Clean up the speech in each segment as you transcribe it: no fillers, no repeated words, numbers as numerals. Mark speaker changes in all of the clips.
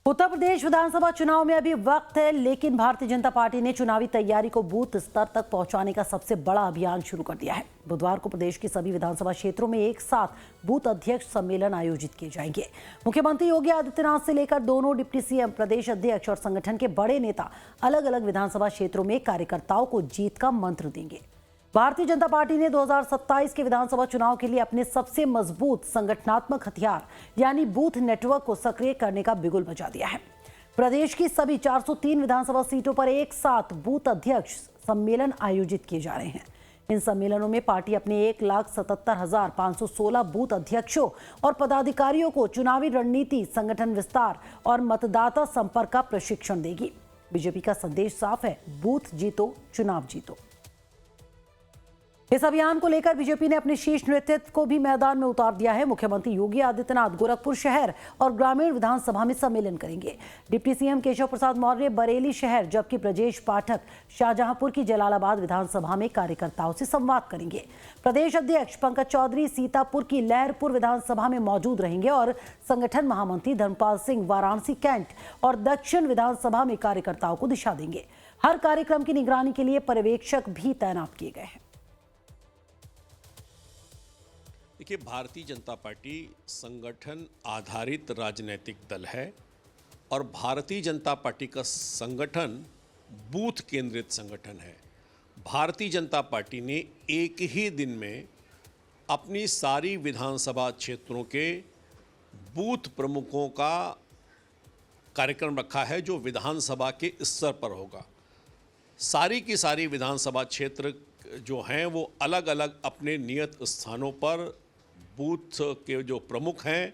Speaker 1: उत्तर प्रदेश विधानसभा चुनाव में अभी वक्त है, लेकिन भारतीय जनता पार्टी ने चुनावी तैयारी को बूथ स्तर तक पहुंचाने का सबसे बड़ा अभियान शुरू कर दिया है। बुधवार को प्रदेश की सभी विधानसभा क्षेत्रों में एक साथ बूथ अध्यक्ष सम्मेलन आयोजित किए जाएंगे। मुख्यमंत्री योगी आदित्यनाथ से लेकर दोनों डिप्टी सीएम, प्रदेश अध्यक्ष और संगठन के बड़े नेता अलग अलग विधानसभा क्षेत्रों में कार्यकर्ताओं को जीत का मंत्र देंगे। भारतीय जनता पार्टी ने 2027 के विधानसभा चुनाव के लिए अपने सबसे मजबूत संगठनात्मक हथियार यानी बूथ नेटवर्क को सक्रिय करने का बिगुल बजा दिया है। प्रदेश की सभी 403 विधानसभा सीटों पर एक साथ बूथ अध्यक्ष सम्मेलन आयोजित किए जा रहे हैं। इन सम्मेलनों में पार्टी अपने 1,77,516 बूथ अध्यक्षों और पदाधिकारियों को चुनावी रणनीति, संगठन विस्तार और मतदाता संपर्क का प्रशिक्षण देगी। बीजेपी का संदेश साफ है, बूथ जीतो, चुनाव जीतो। इस अभियान को लेकर बीजेपी ने अपने शीर्ष नेतृत्व को भी मैदान में उतार दिया है। मुख्यमंत्री योगी आदित्यनाथ गोरखपुर शहर और ग्रामीण विधानसभा में सम्मेलन करेंगे। डिप्टी सीएम केशव प्रसाद मौर्य बरेली शहर, जबकि ब्रजेश पाठक शाहजहांपुर की जलालाबाद विधानसभा में कार्यकर्ताओं से संवाद करेंगे। प्रदेश अध्यक्ष पंकज चौधरी सीतापुर की लहरपुर विधानसभा में मौजूद रहेंगे और संगठन महामंत्री धर्मपाल सिंह वाराणसी कैंट और दक्षिण विधानसभा में कार्यकर्ताओं को दिशा देंगे। हर कार्यक्रम की निगरानी के लिए पर्यवेक्षक भी तैनात किए गए हैं।
Speaker 2: देखिए, भारतीय जनता पार्टी संगठन आधारित राजनीतिक दल है और भारतीय जनता पार्टी का संगठन बूथ केंद्रित संगठन है। भारतीय जनता पार्टी ने एक ही दिन में अपनी सारी विधानसभा क्षेत्रों के बूथ प्रमुखों का कार्यक्रम रखा है जो विधानसभा के स्तर पर होगा। सारी की सारी विधानसभा क्षेत्र जो हैं वो अलग अलग अपने नियत स्थानों पर बूथ के जो प्रमुख हैं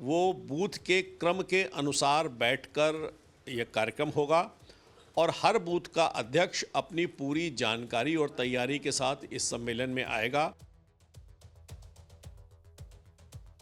Speaker 2: वो बूथ के क्रम के अनुसार बैठकर यह कार्यक्रम होगा और हर बूथ का अध्यक्ष अपनी पूरी जानकारी और तैयारी के साथ इस सम्मेलन में आएगा।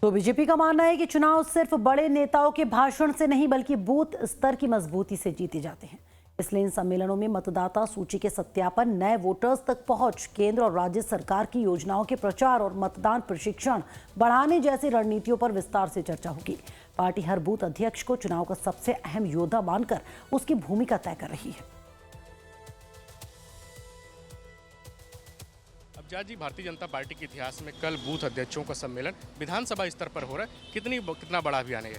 Speaker 1: तो बीजेपी का मानना है कि चुनाव सिर्फ बड़े नेताओं के भाषण से नहीं बल्कि बूथ स्तर की मजबूती से जीते जाते हैं। इसलिए इन सम्मेलनों में मतदाता सूची के सत्यापन, नए वोटर्स तक पहुंच, केंद्र और राज्य सरकार की योजनाओं के प्रचार और मतदान प्रशिक्षण बढ़ाने जैसी रणनीतियों पर विस्तार से चर्चा होगी। पार्टी हर बूथ अध्यक्ष को चुनाव का सबसे अहम योद्धा मानकर उसकी भूमिका तय कर रही है।
Speaker 3: अब्जाद जी, भारतीय जनता पार्टी के इतिहास में कल बूथ अध्यक्षों का सम्मेलन विधानसभा स्तर पर हो रहा है, कितना बड़ा अभियान है ये?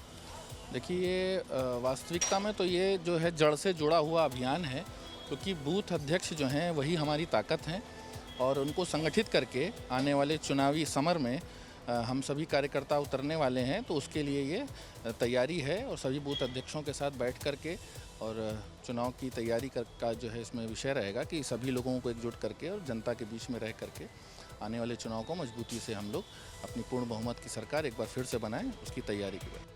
Speaker 4: देखिए, ये वास्तविकता में तो ये जो है जड़ से जुड़ा हुआ अभियान है, क्योंकि बूथ अध्यक्ष जो हैं वही हमारी ताकत हैं और उनको संगठित करके आने वाले चुनावी समर में हम सभी कार्यकर्ता उतरने वाले हैं। तो उसके लिए ये तैयारी है और सभी बूथ अध्यक्षों के साथ बैठ करके और चुनाव की तैयारी का जो है इसमें विषय रहेगा कि सभी लोगों को एकजुट करके और जनता के बीच में रह करके आने वाले चुनाव को मजबूती से हम लोग अपनी पूर्ण बहुमत की सरकार एक बार फिर से बनाएं, उसकी तैयारी की बात।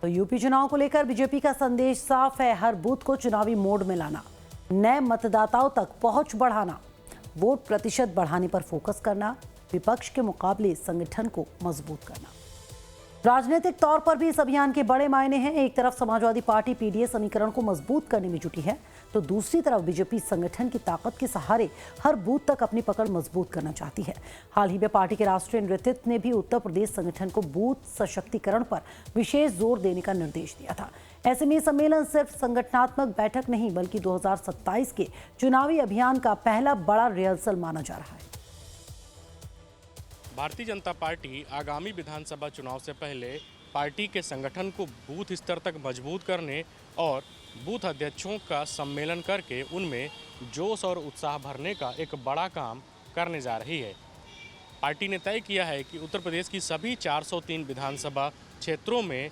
Speaker 1: तो यूपी चुनाव को लेकर बीजेपी का संदेश साफ है, हर बूथ को चुनावी मोड में लाना, नए मतदाताओं तक पहुंच बढ़ाना, वोट प्रतिशत बढ़ाने पर फोकस करना, विपक्ष के मुकाबले संगठन को मजबूत करना। राजनीतिक तौर पर भी इस अभियान के बड़े मायने हैं। एक तरफ समाजवादी पार्टी पीडीए समीकरण को मजबूत करने में जुटी है, तो दूसरी तरफ बीजेपी संगठन की ताकत के सहारे हर बूथ तक अपनी पकड़ मजबूत करना चाहती है। हाल ही में पार्टी के राष्ट्रीय नेतृत्व ने भी उत्तर प्रदेश संगठन को बूथ सशक्तिकरण पर विशेष जोर देने का निर्देश दिया था। ऐसे में सम्मेलन सिर्फ संगठनात्मक बैठक नहीं बल्कि 2027 के चुनावी अभियान का पहला बड़ा रिहर्सल माना जा रहा है।
Speaker 3: भारतीय जनता पार्टी आगामी विधानसभा चुनाव से पहले पार्टी के संगठन को बूथ स्तर तक मजबूत करने और बूथ अध्यक्षों का सम्मेलन करके उनमें जोश और उत्साह भरने का एक बड़ा काम करने जा रही है। पार्टी ने तय किया है कि उत्तर प्रदेश की सभी 403 विधानसभा क्षेत्रों में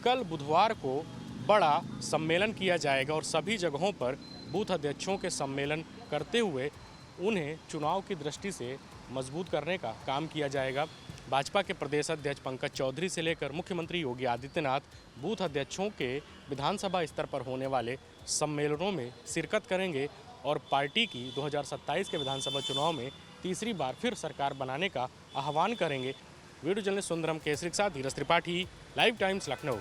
Speaker 3: कल बुधवार को बड़ा सम्मेलन किया जाएगा और सभी जगहों पर बूथ अध्यक्षों के सम्मेलन करते हुए उन्हें चुनाव की दृष्टि से मजबूत करने का काम किया जाएगा। भाजपा के प्रदेश अध्यक्ष पंकज चौधरी से लेकर मुख्यमंत्री योगी आदित्यनाथ बूथ अध्यक्षों के विधानसभा स्तर पर होने वाले सम्मेलनों में शिरकत करेंगे और पार्टी की 2027 के विधानसभा चुनाव में तीसरी बार फिर सरकार बनाने का आह्वान करेंगे। वीडियो जर्नलिस्ट सुंदरम केसरी के साथ धीरज त्रिपाठी, लाइव टाइम्स, लखनऊ।